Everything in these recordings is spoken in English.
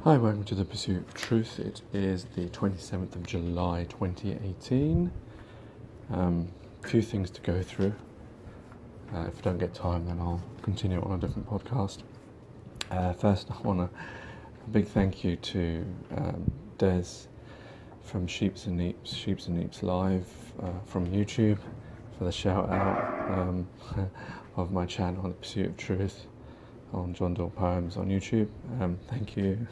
Hi, welcome to The Pursuit of Truth. It is the 27th of July 2018. A few things to go through. If I don't get time, then I'll continue on a different podcast. First, I want a big thank you to Des from Sheeps and Neeps Live from YouTube for the shout out of my channel, The Pursuit of Truth, on John Doyle Poems on YouTube. Thank you.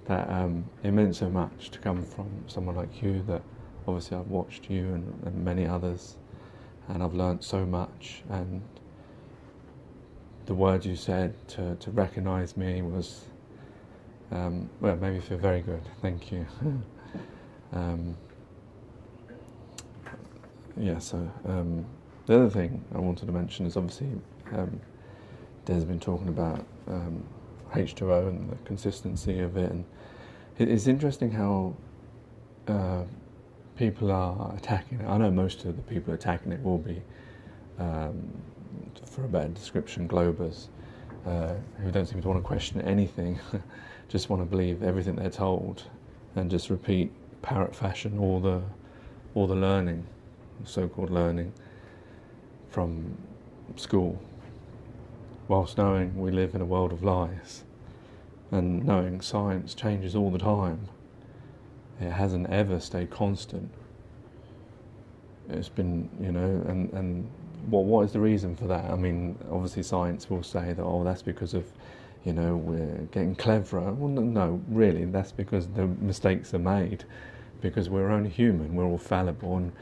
It meant so much to come from someone like you, that obviously I've watched you and many others, and I've learnt so much, and the words you said to recognise me was, made me feel very good. Thank you. The other thing I wanted to mention is obviously Des has been talking about H2O and the consistency of it, and it's interesting how people are attacking it. I know most of the people attacking it will be, for a better description, Globers, who don't seem to want to question anything, just want to believe everything they're told, and just repeat parrot fashion all the learning, so-called learning, from school, whilst knowing we live in a world of lies, and knowing science changes all the time. It hasn't ever stayed constant. It's been, and what is the reason for that? I mean, obviously science will say that, that's because of, we're getting cleverer. Well, no, really, that's because the mistakes are made, because we're only human, we're all fallible, and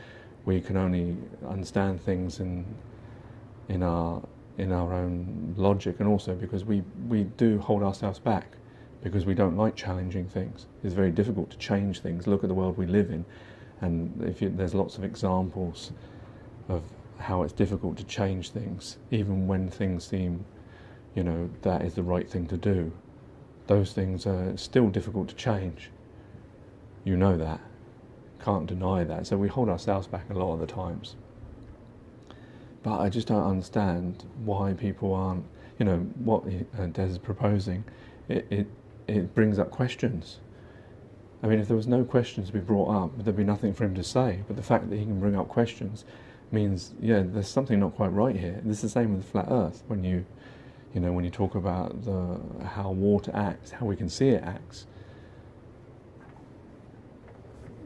we can only understand things in our own logic, and also because we do hold ourselves back because we don't like challenging things. It's very difficult to change things. Look at the world we live in, and there's lots of examples of how it's difficult to change things, even when things seem, that is the right thing to do. Those things are still difficult to change. You know that. Can't deny that. So we hold ourselves back a lot of the times. But I just don't understand why people aren't, what Des is proposing, it brings up questions. I mean, if there was no questions to be brought up, there'd be nothing for him to say. But the fact that he can bring up questions means, there's something not quite right here. This is the same with flat Earth. When you talk about how water acts, how we can see it acts.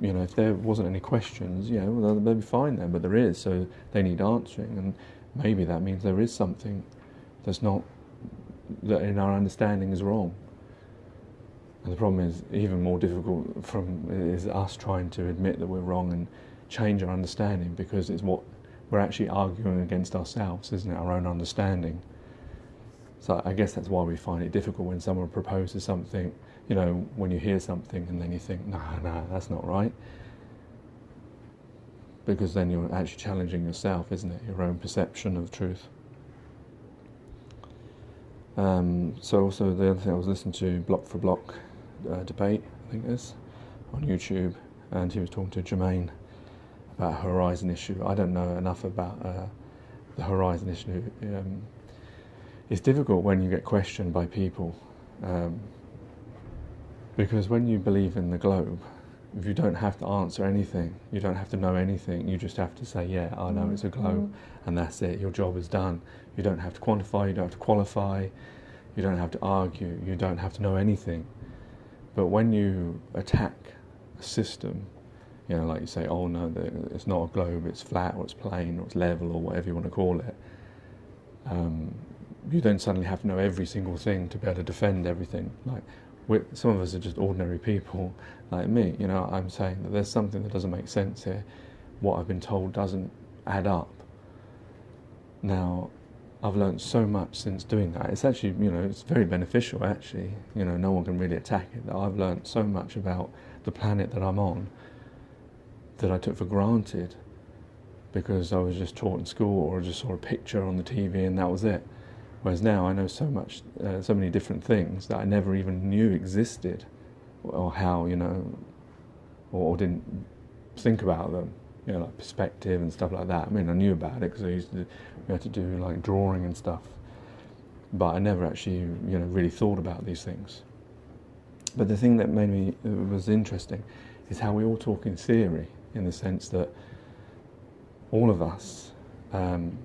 If there wasn't any questions, they'd be fine then, but there is, so they need answering, and maybe that means there is something that in our understanding is wrong. And the problem is, even more difficult is us trying to admit that we're wrong and change our understanding, because it's what we're actually arguing against ourselves, isn't it? Our own understanding. So I guess that's why we find it difficult when someone proposes something, when you hear something and then you think, no, that's not right. Because then you're actually challenging yourself, isn't it? Your own perception of truth. So also the other thing, I was listening to Block for Block debate, I think it is, on YouTube, and he was talking to Jermaine about a horizon issue. I don't know enough about the horizon issue. It's difficult when you get questioned by people, because when you believe in the globe, if you don't have to answer anything, you don't have to know anything, you just have to say, yeah, I know it's a globe, and that's it, your job is done. You don't have to quantify, you don't have to qualify, you don't have to argue, you don't have to know anything. But when you attack a system, like you say, oh no, it's not a globe, it's flat, or it's plane, or it's level, or whatever you want to call it, you don't suddenly have to know every single thing to be able to defend everything. Like, some of us are just ordinary people like me. I'm saying that there's something that doesn't make sense here. What I've been told doesn't add up. Now, I've learned so much since doing that. It's actually, it's very beneficial actually. No one can really attack it. I've learned so much about the planet that I'm on that I took for granted because I was just taught in school, or just saw a picture on the TV and that was it. Whereas now I know so much, so many different things that I never even knew existed, or how, or didn't think about them, like perspective and stuff like that. I mean, I knew about it because we had to do like drawing and stuff, but I never actually, really thought about these things. But the thing that made me was interesting is how we all talk in theory, in the sense that all of us, I'm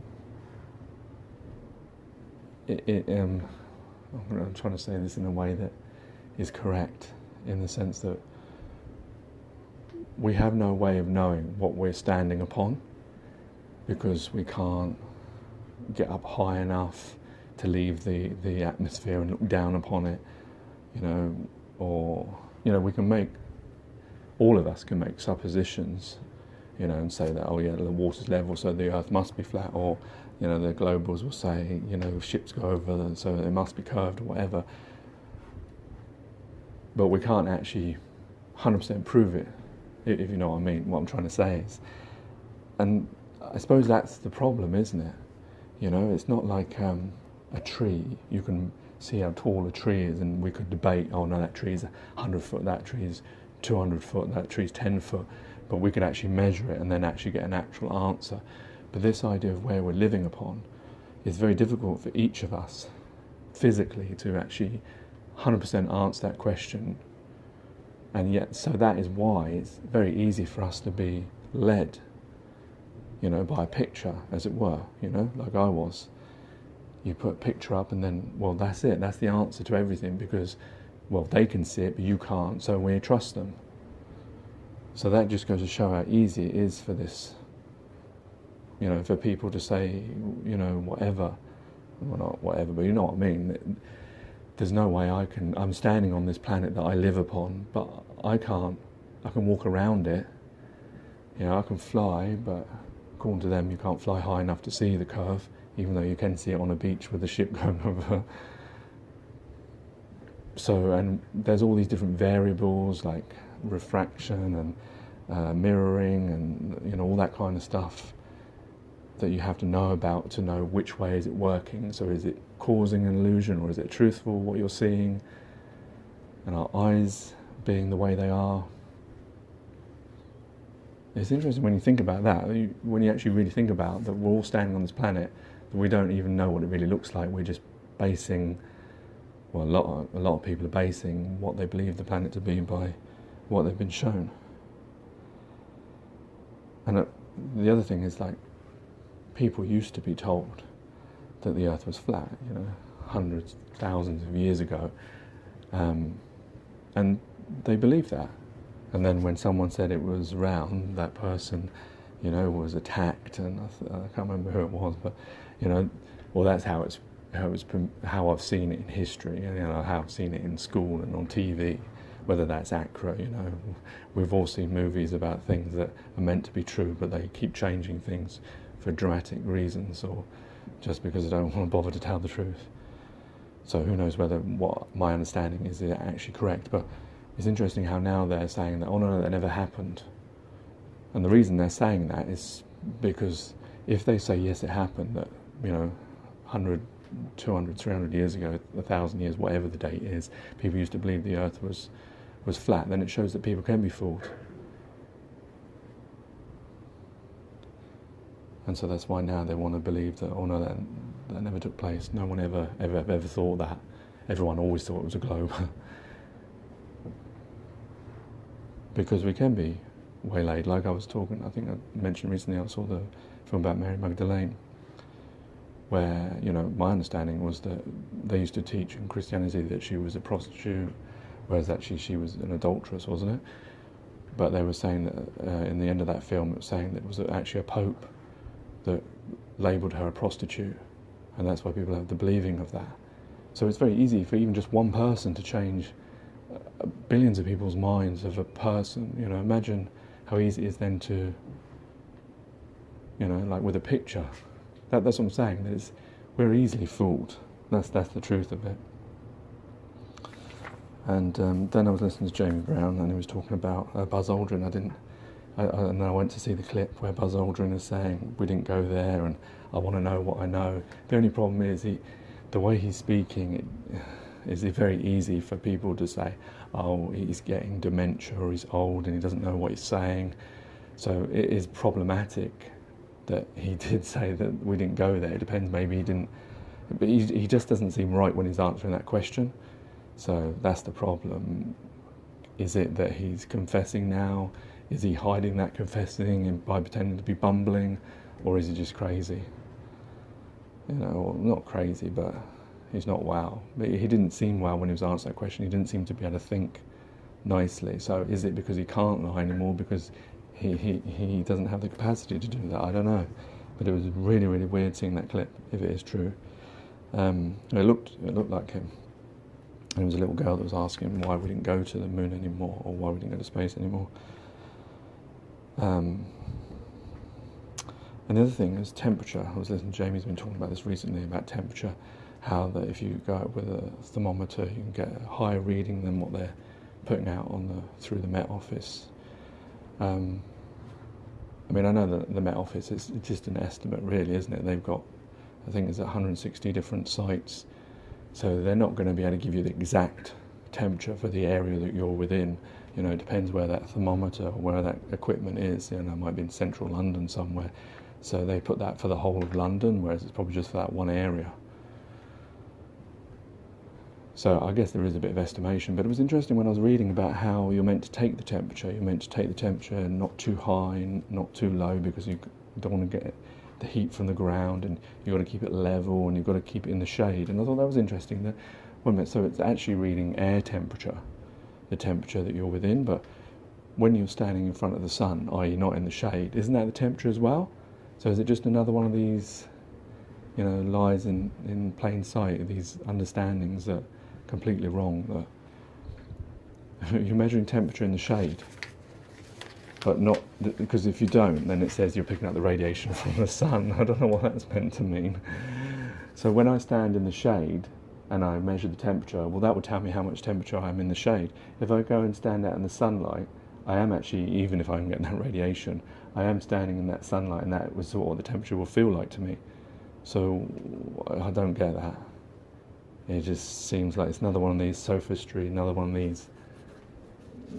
trying to say this in a way that is correct, in the sense that we have no way of knowing what we're standing upon, because we can't get up high enough to leave the atmosphere and look down upon it, or we can make, all of us can make suppositions, and say that, oh yeah, the water's level, so the earth must be flat, or the globals will say, ships go over, so it must be curved or whatever. But we can't actually 100% prove it, if you know what I mean. What I'm trying to say is, and I suppose that's the problem, isn't it? It's not like a tree. You can see how tall a tree is, and we could debate, oh no, that tree is 100 foot, that tree is 200 foot, that tree is 10 foot, but we could actually measure it and then actually get an actual answer. But this idea of where we're living upon is very difficult for each of us physically to actually 100% answer that question. And yet, so that is why it's very easy for us to be led, by a picture, as it were, like I was. You put a picture up and then, well, that's it, that's the answer to everything, because, well, they can see it, but you can't, so we trust them. So that just goes to show how easy it is for this, for people to say, whatever. Well, not whatever, but you know what I mean. There's no way I'm standing on this planet that I live upon, but I can walk around it. I can fly, but according to them, you can't fly high enough to see the curve, even though you can see it on a beach with a ship going over. So, and there's all these different variables like refraction and mirroring and all that kind of stuff that you have to know about to know which way is it working. So is it causing an illusion, or is it truthful what you're seeing? And our eyes being the way they are. It's interesting when you think about that, when you actually really think about that we're all standing on this planet, that we don't even know what it really looks like. We're just basing, well, a lot of people are basing what they believe the planet to be by what they've been shown. And the other thing is, like, people used to be told that the earth was flat, hundreds, thousands of years ago, and they believed that. And then when someone said it was round, that person, was attacked, and I can't remember who it was, but, well, that's how I've seen it in history, how I've seen it in school and on TV, whether that's accurate, We've all seen movies about things that are meant to be true, but they keep changing things for dramatic reasons, or just because they don't want to bother to tell the truth. So who knows whether what my understanding is actually correct, but it's interesting how now they're saying that, oh no, that never happened. And the reason they're saying that is because if they say yes, it happened, that 100, 200, 300 years ago, 1,000 years, whatever the date is, people used to believe the earth was flat, then it shows that people can be fooled. And so that's why now they want to believe that, oh no, that never took place. No one ever thought that. Everyone always thought it was a globe. Because we can be waylaid. Like I think I mentioned recently, I saw the film about Mary Magdalene, where, my understanding was that they used to teach in Christianity that she was a prostitute, whereas actually she was an adulteress, wasn't it? But they were saying that in the end of that film, it was saying that it was actually a pope that labelled her a prostitute, and that's why people have the believing of that. So it's very easy for even just one person to change billions of people's minds of a person. Imagine how easy it is then to, like with a picture. That's what I'm saying. That we're easily fooled. That's the truth of it. And then I was listening to Jamie Brown, and he was talking about Buzz Aldrin. And I went to see the clip where Buzz Aldrin is saying, we didn't go there, and I want to know what I know. The only problem is the way he's speaking, is it very easy for people to say, oh, he's getting dementia, or he's old and he doesn't know what he's saying. So it is problematic that he did say that we didn't go there. It depends, maybe he didn't, but he just doesn't seem right when he's answering that question. So that's the problem. Is it that he's confessing now? Is he hiding that confessing by pretending to be bumbling? Or is he just crazy? You know, well, not crazy, but he's not well. But he didn't seem well when he was answering that question. He didn't seem to be able to think nicely. So is it because he can't lie anymore because he doesn't have the capacity to do that? I don't know. But it was really, really weird seeing that clip, if it is true. It looked like him. And there was a little girl that was asking him why we didn't go to the moon anymore, or why we didn't go to space anymore. And the other thing is temperature. I was listening to Jamie's been talking about this recently, about temperature, how that if you go out with a thermometer, you can get a higher reading than what they're putting out through the Met Office. I mean, I know that the Met Office is just an estimate, really, isn't it? They've got, I think, there's 160 different sites, so they're not going to be able to give you the exact temperature for the area that you're within. You know, it depends where that thermometer or where that equipment is. You know, it might be in central London somewhere. So they put that for the whole of London, whereas it's probably just for that one area. So I guess there is a bit of estimation, but it was interesting when I was reading about how you're meant to take the temperature. You're meant to take the temperature not too high, not too low, because you don't want to get the heat from the ground, and you've got to keep it level, and you've got to keep it in the shade. And I thought that was interesting. That, wait a minute, so it's actually reading air temperature, the temperature that you're within, but when you're standing in front of the sun, i.e. not in the shade, isn't that the temperature as well? So is it just another one of these, you know, lies in plain sight, these understandings that are completely wrong, that you're measuring temperature in the shade, but not, because if you don't, then it says you're picking up the radiation from the sun. I don't know what that's meant to mean. So when I stand in the shade and I measure the temperature, well, that would tell me how much temperature I am in the shade. If I go and stand out in the sunlight, I am actually, even if I'm getting that radiation, I am standing in that sunlight, and that was what the temperature will feel like to me. So I don't get that. It just seems like it's another one of these sophistry, another one of these,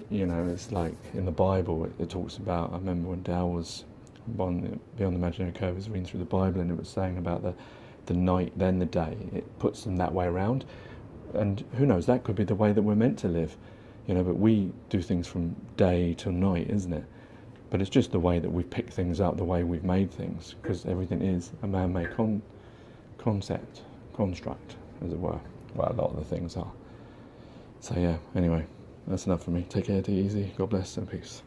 you know, it's like in the Bible, it talks about, I remember when Dal was Beyond the Imaginary Curve, was reading through the Bible, and it was saying about the night, then the day. It puts them that way around. And who knows, that could be the way that we're meant to live. You know, but we do things from day till night, isn't it? But it's just the way that we pick things up, the way we've made things, because everything is a man-made construct, as it were. Well, a lot of the things are. So yeah, anyway, that's enough for me. Take care, take it easy. God bless and peace.